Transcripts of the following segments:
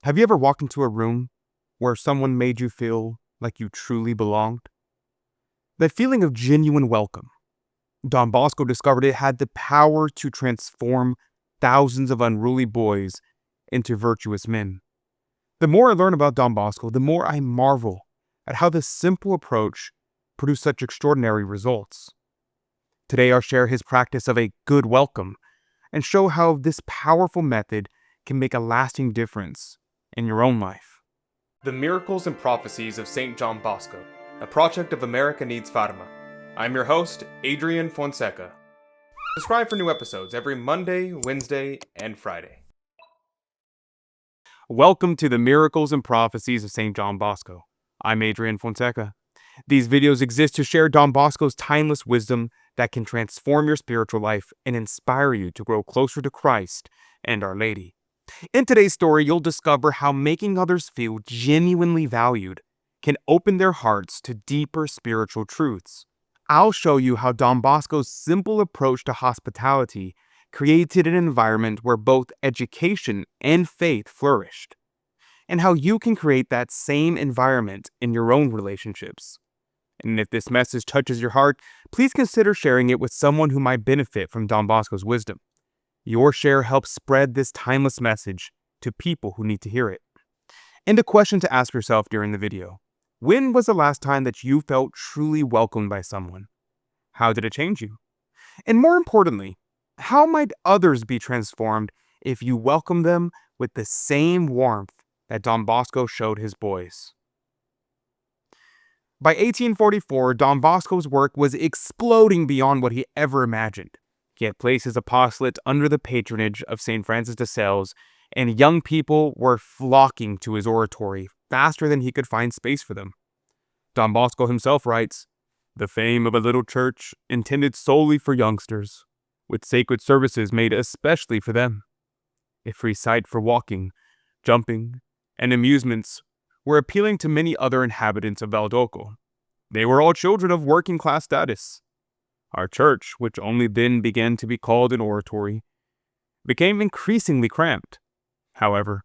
Have you ever walked into a room where someone made you feel like you truly belonged? That feeling of genuine welcome. Don Bosco discovered it had the power to transform thousands of unruly boys into virtuous men. The more I learn about Don Bosco, the more I marvel at how this simple approach produced such extraordinary results. Today, I'll share his practice of a good welcome and show how this powerful method can make a lasting difference in your own life. The Miracles and Prophecies of Saint John Bosco, a project of America Needs Fatima. I'm your host, Adrian Fonseca. Subscribe for new episodes every Monday, Wednesday, and Friday. Welcome to the Miracles and Prophecies of Saint John Bosco. I'm Adrian Fonseca. These videos exist to share Don Bosco's timeless wisdom that can transform your spiritual life and inspire you to grow closer to Christ and Our Lady. In today's story, you'll discover how making others feel genuinely valued can open their hearts to deeper spiritual truths. I'll show you how Don Bosco's simple approach to hospitality created an environment where both education and faith flourished, and how you can create that same environment in your own relationships. And if this message touches your heart, please consider sharing it with someone who might benefit from Don Bosco's wisdom. Your share helps spread this timeless message to people who need to hear it. And a question to ask yourself during the video: when was the last time that you felt truly welcomed by someone? How did it change you? And more importantly, how might others be transformed if you welcome them with the same warmth that Don Bosco showed his boys? By 1844, Don Bosco's work was exploding beyond what he ever imagined. He had placed his apostolate under the patronage of St. Francis de Sales, and young people were flocking to his oratory faster than he could find space for them. Don Bosco himself writes, "The fame of a little church intended solely for youngsters, with sacred services made especially for them. A free site for walking, jumping, and amusements were appealing to many other inhabitants of Valdoco. They were all children of working-class status. Our church, which only then began to be called an oratory, became increasingly cramped. However,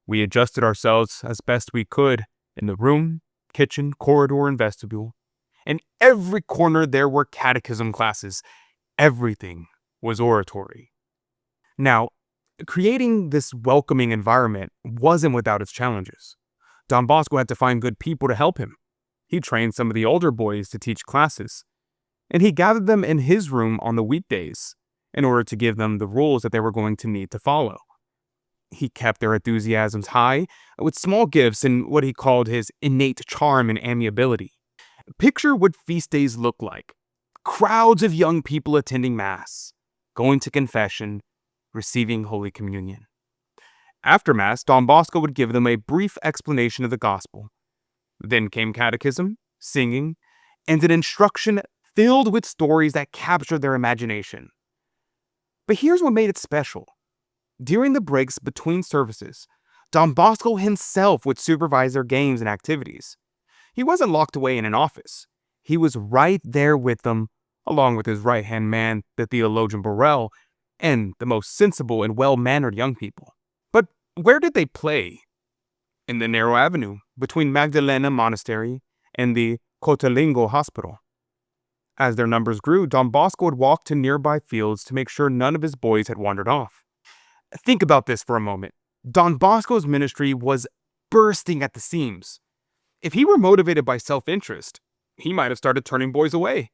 we adjusted ourselves as best we could in the room, kitchen, corridor, and vestibule. In every corner there were catechism classes. Everything was oratory." Now, creating this welcoming environment wasn't without its challenges. Don Bosco had to find good people to help him. He trained some of the older boys to teach classes, and he gathered them in his room on the weekdays in order to give them the rules that they were going to need to follow. He kept their enthusiasms high with small gifts and what he called his innate charm and amiability. Picture what feast days look like. Crowds of young people attending Mass, going to confession, receiving Holy Communion. After Mass, Don Bosco would give them a brief explanation of the Gospel. Then came catechism, singing, and an instruction filled with stories that captured their imagination. But here's what made it special. During the breaks between services, Don Bosco himself would supervise their games and activities. He wasn't locked away in an office. He was right there with them, along with his right-hand man, the theologian Borel, and the most sensible and well-mannered young people. But where did they play? In the narrow avenue between Magdalena Monastery and the Cotalingo Hospital. As their numbers grew, Don Bosco would walk to nearby fields to make sure none of his boys had wandered off. Think about this for a moment. Don Bosco's ministry was bursting at the seams. If he were motivated by self-interest, he might have started turning boys away.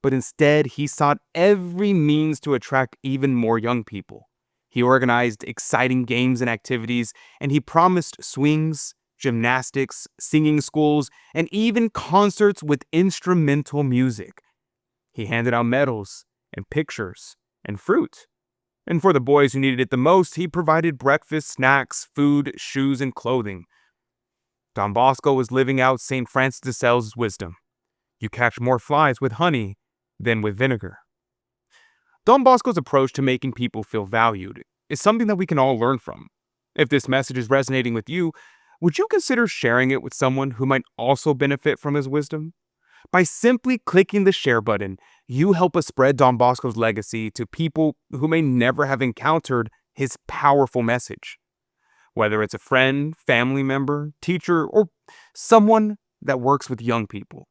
But instead, he sought every means to attract even more young people. He organized exciting games and activities, and he promised swings, gymnastics, singing schools, and even concerts with instrumental music. He handed out medals and pictures and fruit. And for the boys who needed it the most, he provided breakfast, snacks, food, shoes, and clothing. Don Bosco was living out St. Francis de Sales' wisdom. You catch more flies with honey than with vinegar. Don Bosco's approach to making people feel valued is something that we can all learn from. If this message is resonating with you, would you consider sharing it with someone who might also benefit from his wisdom? By simply clicking the share button, you help us spread Don Bosco's legacy to people who may never have encountered his powerful message. whether it's a friend, family member, teacher, or someone that works with young people.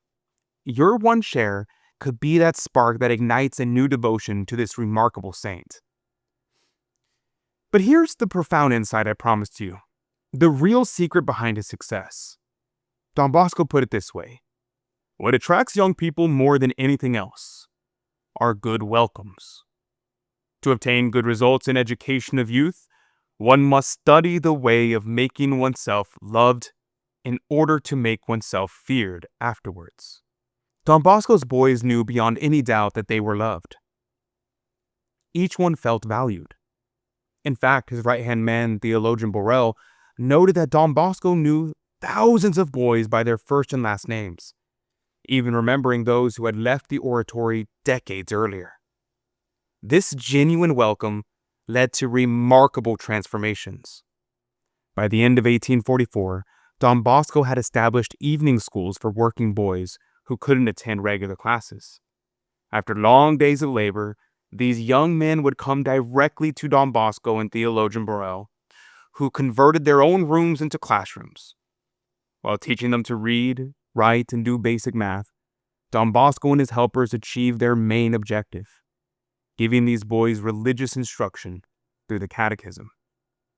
Your one share could be that spark that ignites a new devotion to this remarkable saint. But here's the profound insight I promised you, the real secret behind his success. Don Bosco put it this way: what attracts young people more than anything else are good welcomes. To obtain good results in education of youth, one must study the way of making oneself loved in order to make oneself feared afterwards. Don Bosco's boys knew beyond any doubt that they were loved. Each one felt valued. In fact, his right-hand man, theologian Borel, noted that Don Bosco knew thousands of boys by their first and last names, even remembering those who had left the oratory decades earlier. This genuine welcome led to remarkable transformations. By the end of 1844, Don Bosco had established evening schools for working boys who couldn't attend regular classes. After long days of labor, these young men would come directly to Don Bosco and theologian Borel, who converted their own rooms into classrooms. While teaching them to read, write, and do basic math, Don Bosco and his helpers achieved their main objective: giving these boys religious instruction through the catechism.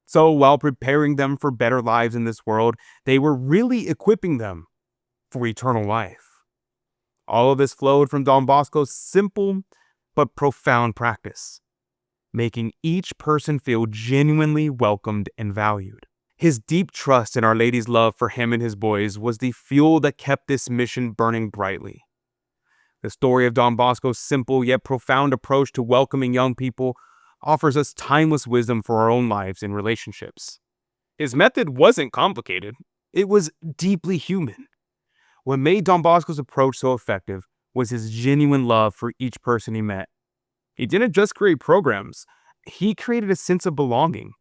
So while preparing them for better lives in this world, they were really equipping them for eternal life. All of this flowed from Don Bosco's simple but profound practice, making each person feel genuinely welcomed and valued. His deep trust in Our Lady's love for him and his boys was the fuel that kept this mission burning brightly. The story of Don Bosco's simple yet profound approach to welcoming young people offers us timeless wisdom for our own lives and relationships. His method wasn't complicated. It was deeply human. What made Don Bosco's approach so effective was his genuine love for each person he met. He didn't just create programs. He created a sense of belonging.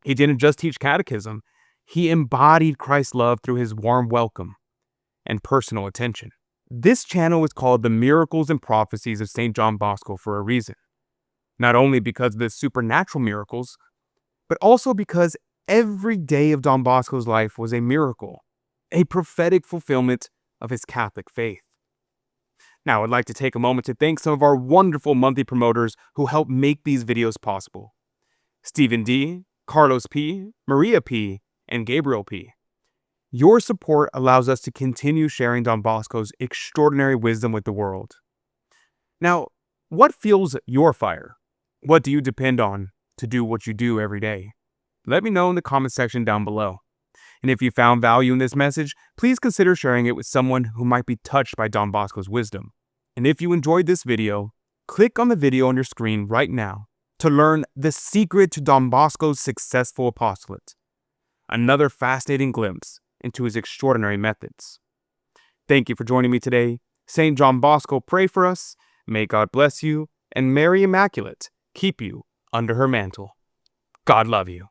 He didn't just teach catechism. He embodied Christ's love through his warm welcome and personal attention. This channel is called The Miracles and Prophecies of Saint John Bosco for a reason. Not only because of the supernatural miracles, but also because every day of Don Bosco's life was a miracle, a prophetic fulfillment of his Catholic faith. Now, I'd like to take a moment to thank some of our wonderful monthly promoters who help make these videos possible: Stephen D., Carlos P., Maria P., and Gabriel P. Your support allows us to continue sharing Don Bosco's extraordinary wisdom with the world. Now, what fuels your fire? What do you depend on to do what you do every day? Let me know in the comment section down below. And if you found value in this message, please consider sharing it with someone who might be touched by Don Bosco's wisdom. And if you enjoyed this video, click on the video on your screen right now to learn the secret to Don Bosco's successful apostolate, another fascinating glimpse into his extraordinary methods. Thank you for joining me today. Saint John Bosco, pray for us. May God bless you, and Mary Immaculate keep you under her mantle. God love you.